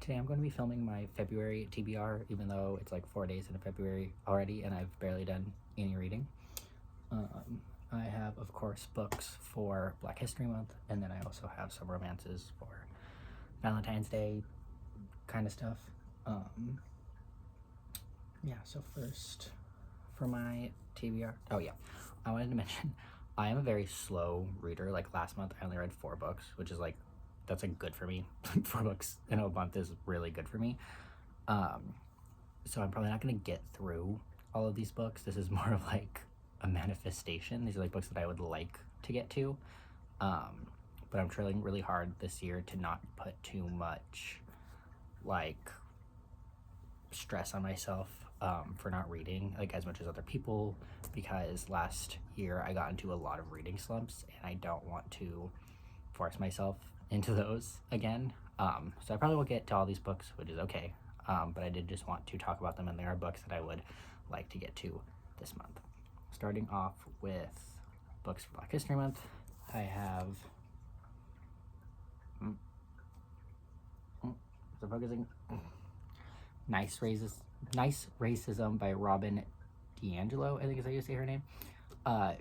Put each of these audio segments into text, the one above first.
Today I'm going to be filming my February TBR, even though it's like 4 days into February already and I've barely done any reading. I have, of course, books for Black History Month, and then I also have some romances for Valentine's Day kind of stuff. Yeah, so first, for my TBR, oh yeah, I wanted to mention, I am a very slow reader. Like last month, I only read 4 books, which is like, that's like good for me. 4 books in a month is really good for me. So I'm probably not going to get through all of these books. This is more of like a manifestation. These are like books that I would like to get to. But I'm trying really hard this year to not put too much like stress on myself for not reading like as much as other people, because last year I got into a lot of reading slumps and I don't want to force myself into those again. So I probably won't get to all these books, which is okay. But I did just want to talk about them, and there are books that I would like to get to this month. Starting off with books for Black History Month, I have is it focusing? Nice Racism by Robin DiAngelo, I think is how you say her name.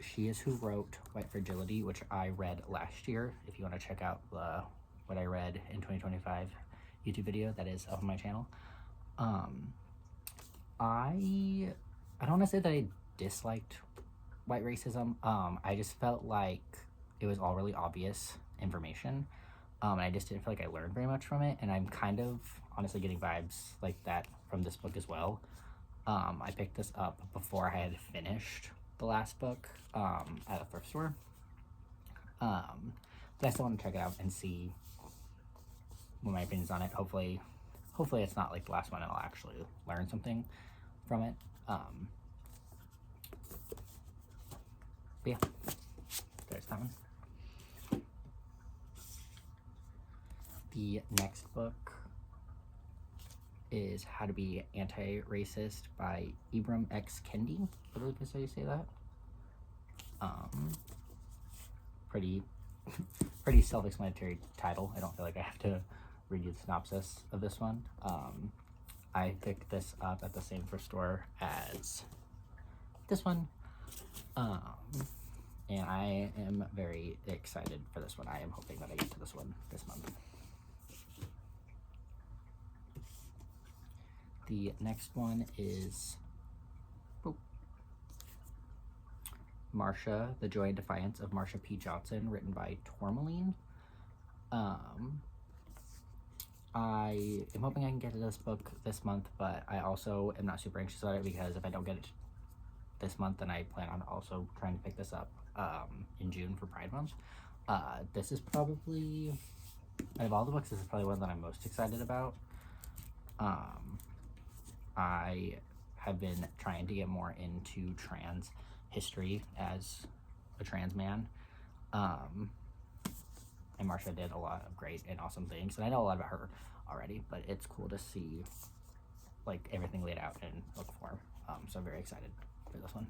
She is who wrote White Fragility, which I read last year. If you want to check out what I read in 2025 YouTube video, that is up on my channel. I don't want to say that I disliked white racism. I just felt like it was all really obvious information. And I just didn't feel like I learned very much from it, and I'm kind of honestly getting vibes like that from this book as well. I picked this up before I had finished the last book at a thrift store. But I still want to check it out and see what my opinions on it. Hopefully it's not like the last one and I'll actually learn something from it. But yeah, there's that one. The next book is How to Be Anti-Racist by Ibram X. Kendi. I believe is how you say that. Pretty self-explanatory title. I don't feel like I have to read you the synopsis of this one. I picked this up at the same thrift store as this one. And I am very excited for this one. I am hoping that I get to this one this month. The next one is Marsha, The Joy and Defiance of Marsha P. Johnson, written by Tourmaline. I am hoping I can get to this book this month, but I also am not super anxious about it, because if I don't get it this month, then I plan on also trying to pick this up in June for Pride Month. This is probably, out of all the books, this is probably one that I'm most excited about. I have been trying to get more into trans history as a trans man. And Marsha did a lot of great and awesome things, and I know a lot about her already, but it's cool to see like everything laid out in book form. So I'm very excited for this one.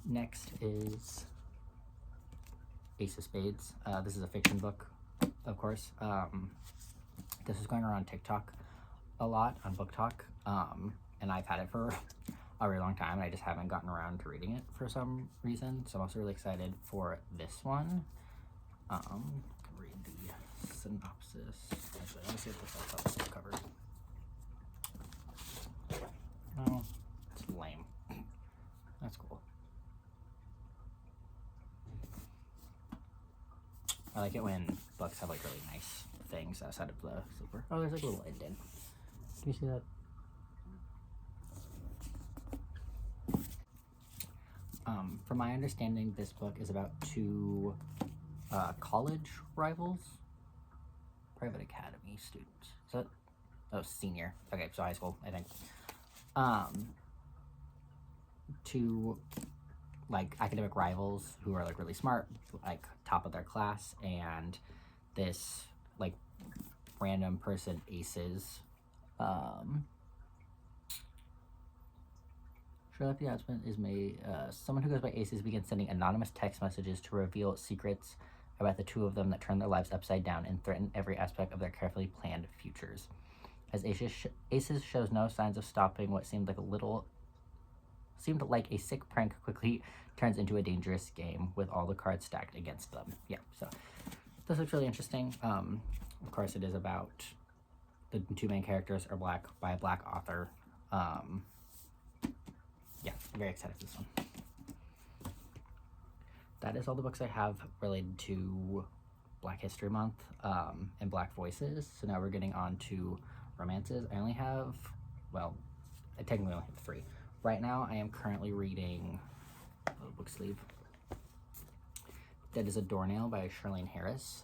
Next is Ace of Spades. This is a fiction book, of course. This is going around TikTok a lot on Book Talk, and I've had it for a really long time, and I just haven't gotten around to reading it for some reason. So I'm also really excited for this one. I can read the synopsis. Actually, let me see if this has the slip cover. No, it's lame. That's cool. I like it when books have like really nice things outside of the super. Oh, there's like a little indent. Can you see that? From my understanding, this book is about 2 college rivals, private academy students. So, oh, senior. Okay, so high school, I think. 2 like academic rivals who are like really smart, like top of their class, and this like random person aces. Sherlock the Husband is made. Someone who goes by Aces begins sending anonymous text messages to reveal secrets about the two of them that turn their lives upside down and threaten every aspect of their carefully planned futures. As Aces shows no signs of stopping, what seemed like a sick prank quickly turns into a dangerous game with all the cards stacked against them. Yeah, so this looks really interesting. Of course, it is about the two main characters are black by a black author. Yeah, I'm very excited for this one. That is all the books I have related to Black History Month and Black Voices. So now we're getting on to romances. I only have, well, I technically only have 3. Right now, I am currently reading book sleeve. Dead is a Doornail by Charlene Harris.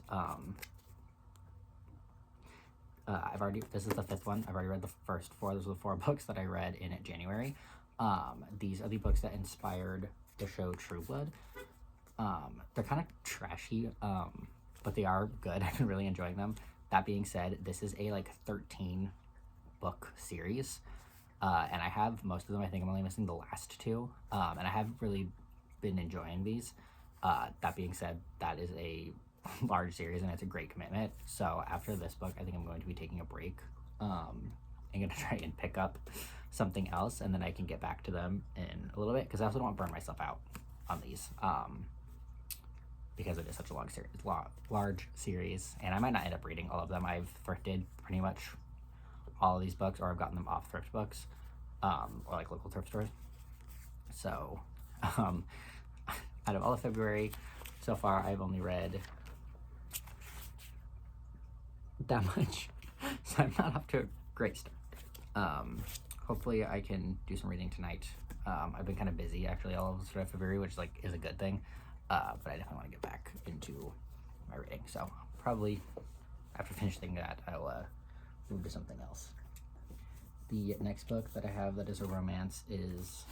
This is the 5th one. I've already read the first 4. Those are the 4 books that I read in January. These are the books that inspired the show True Blood. They're kind of trashy, but they are good. I've been really enjoying them. That being said, this is a 13 book series, and I have most of them. I think I'm only missing the last 2, and I have really been enjoying these. That being said, that is a large series and it's a great commitment. So after this book, I think I'm going to be taking a break. I'm going to try and pick up something else, and then I can get back to them in a little bit, because I also don't want to burn myself out on these. Because it is such a large series, and I might not end up reading all of them. I've thrifted pretty much all of these books, or I've gotten them off thrift books, or local thrift stores. So, out of all of February, so far I've only read that much, so I'm not off to a great start. Hopefully I can do some reading tonight. I've been kind of busy actually all of February, which is a good thing. But I definitely want to get back into my reading. So probably after finishing that, I'll move to something else. The next book that I have that is a romance is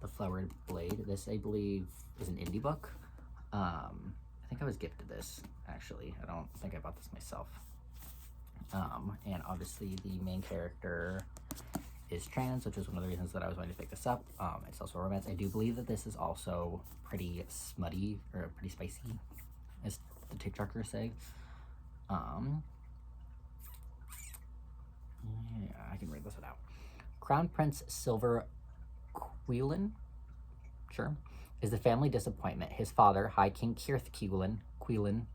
The Flowered Blade. This, I believe, is an indie book. I think I was gifted this, actually. I don't think I bought this myself. And obviously the main character is trans, which is one of the reasons that I was going to pick this up. It's also a romance. I do believe that this is also pretty smutty, or pretty spicy, as the TikTokers say. Yeah, I can read this one out. Crown Prince Silver Quillen, sure, is the family disappointment. His father, High King Kirth Quillen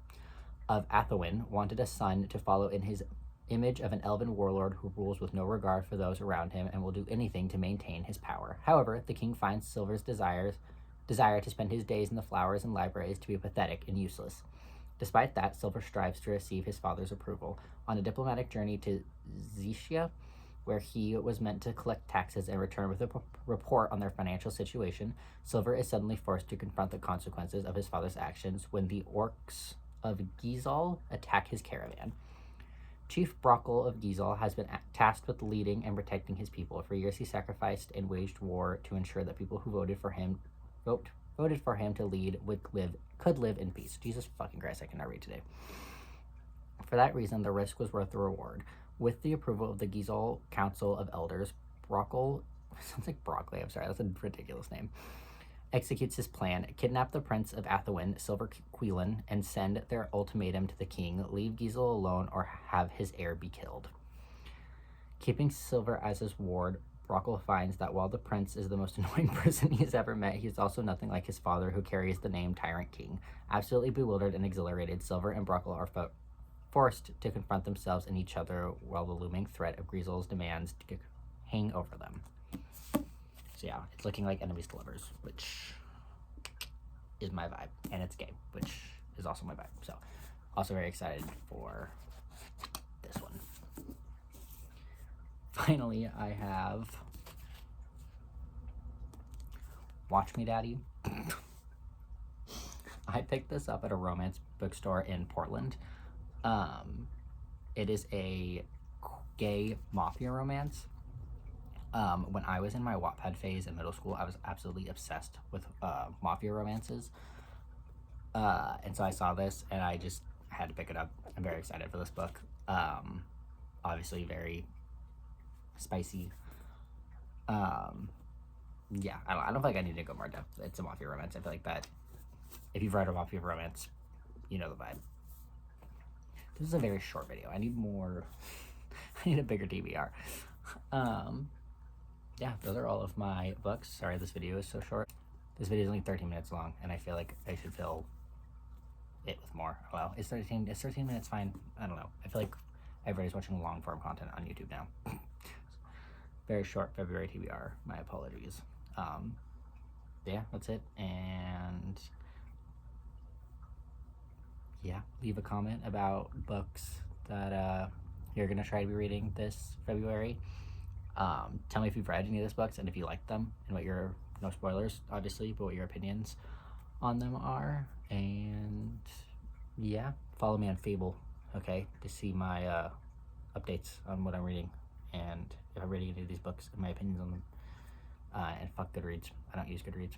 of Athowin, wanted a son to follow in his image of an elven warlord who rules with no regard for those around him and will do anything to maintain his power. However, the king finds Silver's desire to spend his days in the flowers and libraries to be pathetic and useless. Despite that, Silver strives to receive his father's approval. On a diplomatic journey to Zishia, where he was meant to collect taxes and return with a report on their financial situation, Silver is suddenly forced to confront the consequences of his father's actions when the orcs of Gizal attack his caravan. Chief Brockle of Gizal has been tasked with leading and protecting his people. For years, he sacrificed and waged war to ensure that people who voted for him to lead could live in peace. Jesus fucking Christ, I cannot read today. For that reason, the risk was worth the reward. With the approval of the Gizal Council of Elders, Brockle, sounds like Broccoli, I'm sorry, that's a ridiculous name, executes his plan: kidnap the Prince of Athowin, Silver Quillen, and send their ultimatum to the king: leave Gizal alone or have his heir be killed. Keeping Silver as his ward, Brockle finds that while the prince is the most annoying person he's ever met, he's also nothing like his father, who carries the name Tyrant King. Absolutely bewildered and exhilarated, Silver and Brockle are forced to confront themselves and each other while the looming threat of Gizal's demands hang over them. So yeah, it's looking like enemies to lovers, which is my vibe, and it's gay, which is also my vibe. So also very excited for this one. Finally, I have Watch Me Daddy. I picked this up at a romance bookstore in Portland. It is a gay mafia romance. When I was in my Wattpad phase in middle school, I was absolutely obsessed with mafia romances. And so I saw this and I just had to pick it up. I'm very excited for this book. Obviously very spicy. Yeah, I don't feel like I need to go more depth. It's a mafia romance. I feel like that If you've read A Mafia of Romance, you know the vibe. This is a very short video. I need more. I need a bigger TBR. Yeah, those are all of my books. Sorry this video is so short. This video is only 13 minutes long, and I feel like I should fill it with more. Well, it's 13 minutes fine. I don't know. I feel like everybody's watching long form content on YouTube now. Very short February TBR. My apologies. Yeah, that's it. And yeah, leave a comment about books that you're gonna try to be reading this February. Tell me if you've read any of those books and if you like them and what your, no spoilers obviously, but what your opinions on them are. And yeah, follow me on Fable, okay, to see my updates on what I'm reading and if I'm reading any of these books and my opinions on them. And fuck Goodreads. I don't use Goodreads.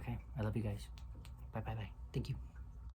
Okay, I love you guys. Bye bye bye. Thank you.